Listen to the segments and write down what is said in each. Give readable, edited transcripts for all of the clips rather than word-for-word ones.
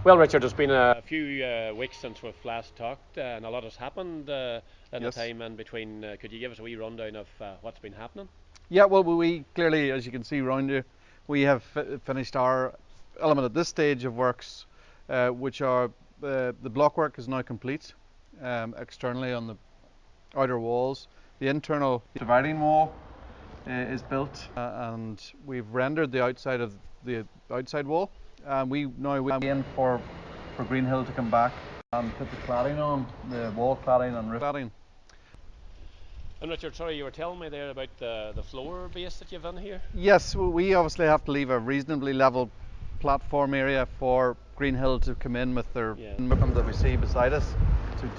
Well, Richard, it's been a few weeks since we've last talked, and a lot has happened in the Yes. time in between. Could you give us a wee rundown of what's been happening? Yeah, well, we clearly, as you can see around you, we have finished our element at this stage of works, which are the block work is now complete externally on the outer walls. The internal dividing wall is built, and we've rendered the outside of the outside wall. We now wait again for Greenhill to come back and put the cladding on, the wall cladding and roof cladding. And Richard, sorry, you were telling me there about the floor base that you've in here? Yes, we obviously have to leave a reasonably level platform area for Greenhill to come in with their equipment that we see beside us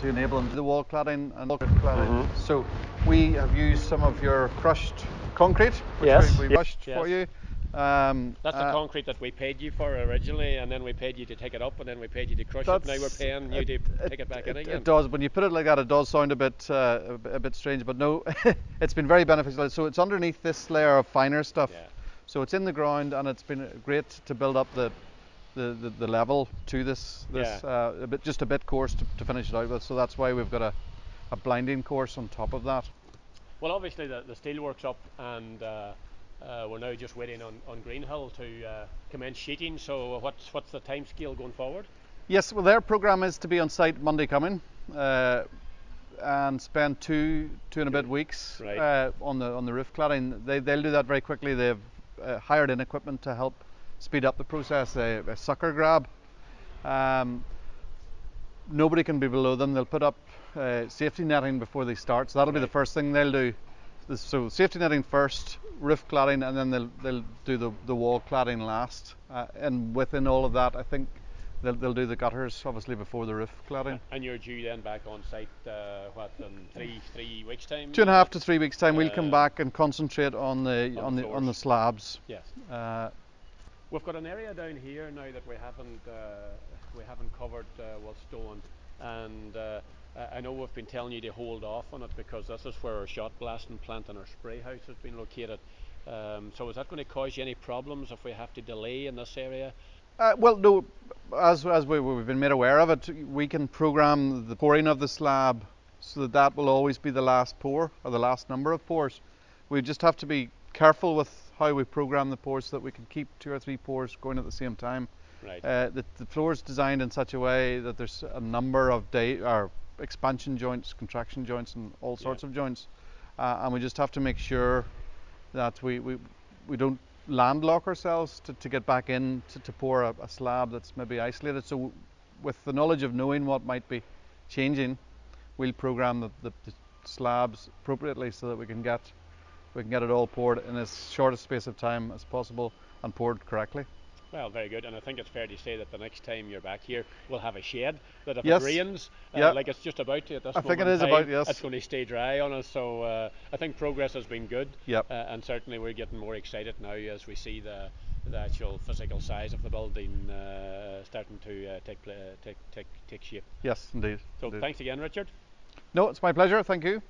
to enable them to do the wall cladding and cladding. So we have used some of your crushed concrete, which we crushed for you. That's the concrete that we paid you for originally, and then we paid you to take it up, and then we paid you to crush it. Now we're paying you to take it back in again. It does. When you put it like that, it does sound a bit strange, but no, it's been very beneficial. So it's underneath this layer of finer stuff. Yeah. So it's in the ground, and it's been great to build up the level to this just a bit coarse to finish it out with. So that's why we've got a blinding course on top of that. Well, obviously the steelwork's up, and we're now just waiting on Greenhill to commence sheeting. So what's the time scale going forward? Yes, well, their programme is to be on site Monday coming and spend two and a bit weeks on the roof cladding. They'll do that very quickly. They've hired in equipment to help speed up the process, a sucker grab. Nobody can be below them. They'll put up safety netting before they start, so that'll be the first thing they'll do. So safety netting first, roof cladding, and then they'll do the wall cladding last. And within all of that, I think they'll do the gutters obviously before the roof cladding. And you're due then back on site in 3 weeks time? 2.5 to 3 weeks time. We'll come back and concentrate on the slabs. Yes. We've got an area down here now that we haven't covered with stone, and I know we've been telling you to hold off on it because this is where our shot blasting plant and our spray house has been located. So is that going to cause you any problems if we have to delay in this area? Well, no. As we've been made aware of it, we can program the pouring of the slab so that will always be the last pour or the last number of pours. We just have to be careful with how we program the pours so that we can keep 2 or 3 pours going at the same time. Right. The floor is designed in such a way that there's a number of expansion joints, contraction joints, and all sorts of joints, and we just have to make sure that we don't landlock ourselves to get back in to pour a slab that's maybe isolated. So with the knowledge of knowing what might be changing, we'll program the slabs appropriately so that we can get it all poured in as short a space of time as possible and poured correctly. Well, very good, and I think it's fair to say that the next time you're back here, we'll have a shed that if Yes. it rains, like it's just about to at this moment, I think it is about, yes. It's going to stay dry on us. So I think progress has been good. Yep. And certainly we're getting more excited now as we see the actual physical size of the building starting to take shape. Yes, indeed. So thanks again, Richard. No, it's my pleasure. Thank you.